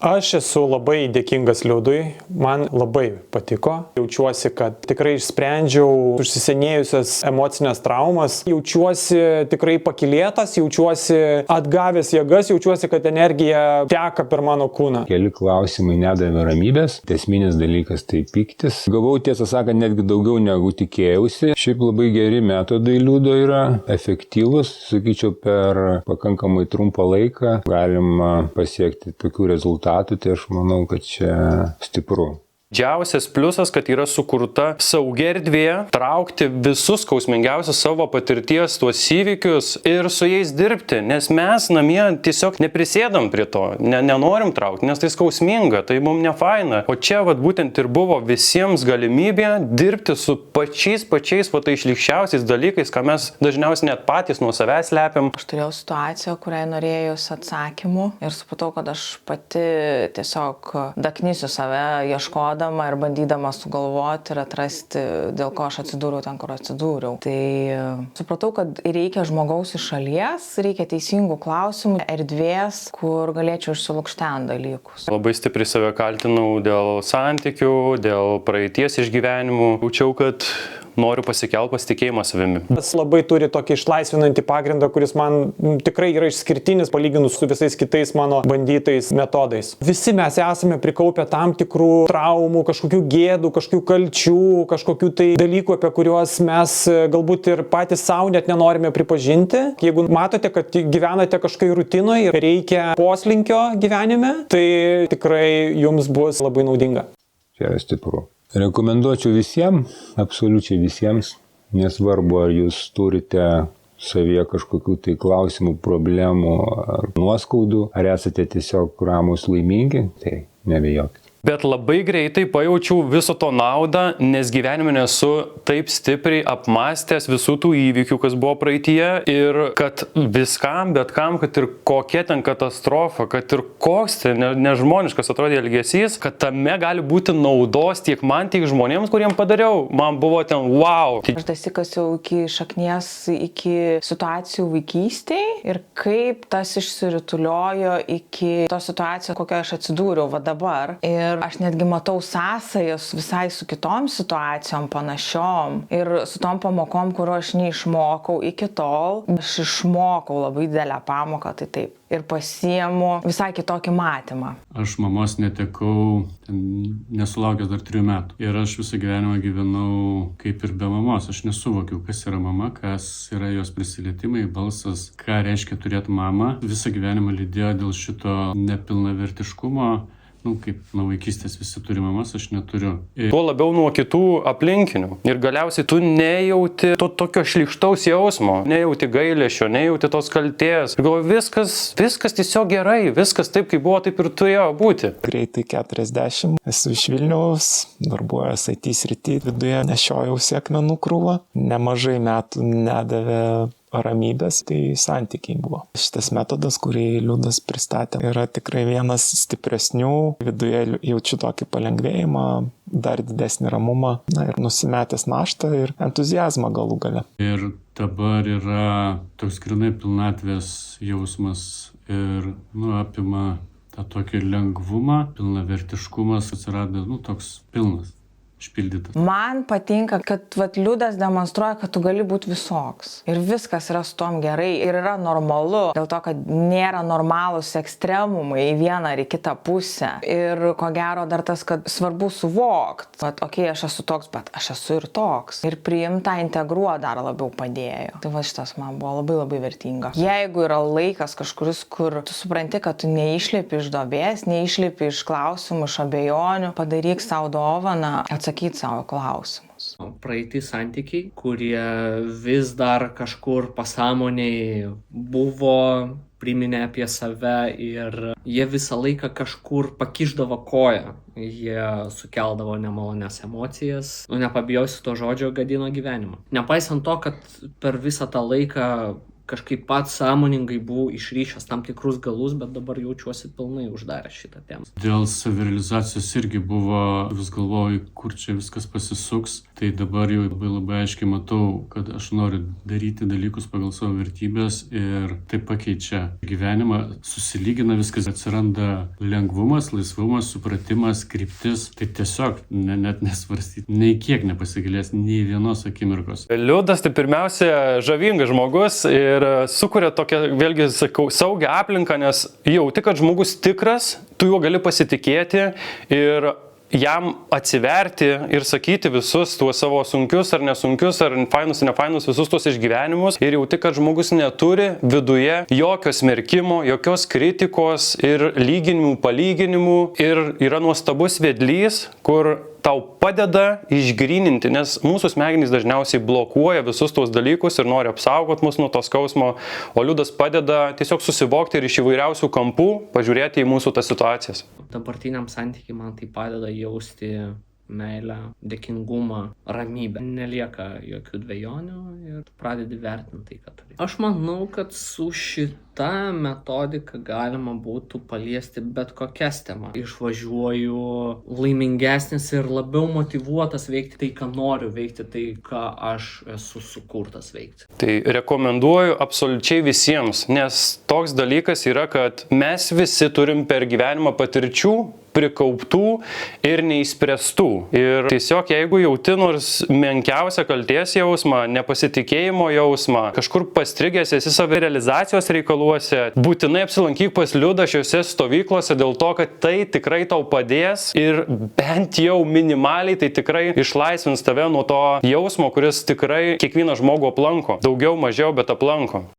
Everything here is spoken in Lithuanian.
Aš esu labai dėkingas Liudui, man labai patiko. Jaučiuosi, kad tikrai išsprendžiau užsisenėjusias emocinės traumas, jaučiuosi tikrai pakylėtas, jaučiuosi atgavęs jėgas, jaučiuosi, kad energija teka per mano kūną. Keli klausimai nedavė ramybės, esminis dalykas tai pyktis. Gavau, tiesą sakant, netgi daugiau negu tikėjausi. Šiaip labai geri metodai Liudo yra, efektyvus, sakyčiau, per pakankamai trumpą laiką galima pasiekti tokių rezultatų. Tai aš manau, kad čia stipru. Didžiausias pliusas, kad yra sukurta saugi erdvė traukti visus skausmingiausius savo patirties tuos įvykius ir su jais dirbti, nes mes namie tiesiog neprisėdam prie to, nenorim traukti, nes tai skausminga, tai mums nefaina. O čia būtent ir buvo visiems galimybė dirbti su pačiais tai šlykščiausiais dalykais, ką mes dažniausiai net patys nuo savęs slepiam. Aš turėjau situaciją, kuriai norėjus atsakymų ir supratau, kad aš pati tiesiog daknysiu save ieškodama ir bandydama sugalvoti ir atrasti, dėl ko aš atsidūriau ten, kur atsidūriau. Tai supratau, kad reikia žmogaus iš šalies, reikia teisingų klausimų, erdvės, kur galėčiau išsilukštenti dalykus. Labai stipriai save kaltinau dėl santykių, dėl praeities išgyvenimų. Jaučiau, kad noriu pasikelti pasitikėjimą savimi. Tas labai turi tokį išlaisvinantį pagrindą, kuris man tikrai yra išskirtinis palyginus su visais kitais mano bandytais metodais. Visi mes esame prikaupę tam tikrų traumų, kažkokių gėdų, kažkokių kalčių, kažkokių tai dalykų, apie kuriuos mes galbūt ir patys savo net nenorime pripažinti. Jeigu matote, kad gyvenate kažkokiai rutinoje ir reikia poslinkio gyvenime, tai tikrai jums bus labai naudinga. Čia yra stipru. Rekomenduočiau visiems, absoliučiai visiems, nesvarbu, ar jūs turite savyje kažkokių tai klausimų, problemų ar nuoskaudų, ar esate tiesiog ramūs laimingi, tai nebijokite. Bet labai greitai pajaučiau viso to naudą, nes gyvenime nesu taip stipriai apmąstęs visų tų įvykių, kas buvo praeityje ir kad viskam, bet kam, kad ir kokia ten katastrofa, kad ir koks ten nežmoniškas atrodė elgesys, kad tame gali būti naudos tiek man, tiek žmonėms, kuriem padariau. Man buvo ten wow. Aš dasikasiau iki šaknies, iki situacijų vaikystėje ir kaip tas išsirituliojo iki tos situacijos, kokią aš atsidūriau dabar. Ir aš netgi matau sąsajas visai su kitom situacijom panašiom ir su tom pamokom, kuriuo aš neišmokau iki tol. Aš išmokau labai didelę pamoką, tai taip. Ir pasiemu visai kitokį matymą. Aš mamos netekau, nesulaukęs dar 3 metų. Ir aš visą gyvenimą gyvenau kaip ir be mamos. Aš nesuvokiau, kas yra mama, kas yra jos prisilietimai, balsas, ką reiškia turėti mamą. Visą gyvenimą lydėjo dėl šito nepilnavertiškumo. Kaip nuo vaikystės visi turi mamas, aš neturiu. Tuo labiau nuo kitų aplinkinių. Ir galiausiai tu nejauti to tokio šlykštaus jausmo, nejauti gailesčio, nejauti tos kaltės. Ir galvoju, viskas tiesiog gerai, viskas taip, kaip buvo, taip ir turėjo būti. Greitai 40, esu iš Vilniaus, darbuojuos IT srity, viduje nešiojausi akmenų krūvą. Nemažai metų nedavė ramybės, tai santykiai buvo. Šitas metodas, kurį Liudas pristatė, yra tikrai vienas stipresnių. Viduje jaučiu tokį palengvėjimą, dar didesnį ramumą, ir nusimetęs naštą ir entuziazmą galų gale. Ir dabar yra toks grinai pilnatvės jausmas ir apima tą tokį lengvumą, pilnavertiškumas atsirado, toks pilnas. Išpildytas. Man patinka, kad Liudas demonstruoja, kad tu gali būti visoks. Ir viskas yra su tom gerai. Ir yra normalu. Dėl to, kad nėra normalūs ekstremumai į vieną ar į kitą pusę. Ir ko gero dar tas, kad svarbu suvokti. Okei, aš esu toks, bet aš esu ir toks. Ir priimtą integruoti dar labiau padėjo. Tai šitas man buvo labai labai vertinga. Jeigu yra laikas kažkuris, kur tu supranti, kad tu neišlipi iš duobės, neišlipi iš klausimų, iš abejonių, padaryk savo dovaną, atsakyti savo klausimus. Praeiti santykiai, kurie vis dar kažkur pasąmonėj buvo, priminė apie save ir jie visą laiką kažkur pakišdavo koją. Jie sukeldavo nemalonias emocijas. Nepabijosiu to žodžio, gadino gyvenimą. Nepaisant to, kad per visą tą laiką kažkaip pats sąmoningai buvau išryšęs tam tikrus galus, bet dabar jaučiuosi pilnai uždaręs šitą temą. Dėl savirealizacijos irgi buvo, vis galvoju, kur čia viskas pasisuks. Tai dabar jau labai aiškiai matau, kad aš noriu daryti dalykus pagal savo vertybės ir tai pakeičia gyvenimą, susilygina viskas, atsiranda lengvumas, laisvumas, supratimas, kryptis. Tai tiesiog net nesvarstyti, nei kiek nepasigilės, nei vienos akimirkos. Liudas tai pirmiausia žavingas žmogus ir sukuria tokią, vėlgi sakau, saugią aplinką, nes jauti, kad žmogus tikras, tu juo gali pasitikėti ir jam atsiverti ir sakyti visus tuos savo sunkius ar nesunkius, ar fainus, nefainus, visus tuos išgyvenimus ir jauti, kad žmogus neturi viduje jokio smerkimo, jokios kritikos ir lyginimų, palyginimų ir yra nuostabus vedlys, kur tau padeda išgryninti, nes mūsų smegenys dažniausiai blokuoja visus tuos dalykus ir nori apsaugoti mus nuo to skausmo, o Liudas padeda tiesiog susivokti ir iš įvairiausių kampų pažiūrėti į mūsų tas situacijas. Dabartiniam santykiui man tai padeda jausti meilę, dėkingumą, ramybę. Nelieka jokių dvejonių ir pradedi vertinti tai, ką turi. Aš manau, kad su šita metodika galima būtų paliesti bet kokias temas. Išvažiuoju laimingesnis ir labiau motyvuotas veikti tai, ką noriu veikti, tai, ką aš esu sukurtas veikti. Tai rekomenduoju absoliučiai visiems, nes toks dalykas yra, kad mes visi turim per gyvenimą patirčių, prikauptų ir neįspręstų. Ir tiesiog jeigu jauti nors menkiausią kaltės jausmą, nepasitikėjimo jausmą, kažkur pastrigęs esi savirealizacijos reikaluose, būtinai apsilankyk pas Liudą šiose stovyklose dėl to, kad tai tikrai tau padės ir bent jau minimaliai tai tikrai išlaisvins tave nuo to jausmo, kuris tikrai kiekvieną žmogų aplanko. Daugiau, mažiau, bet aplanko.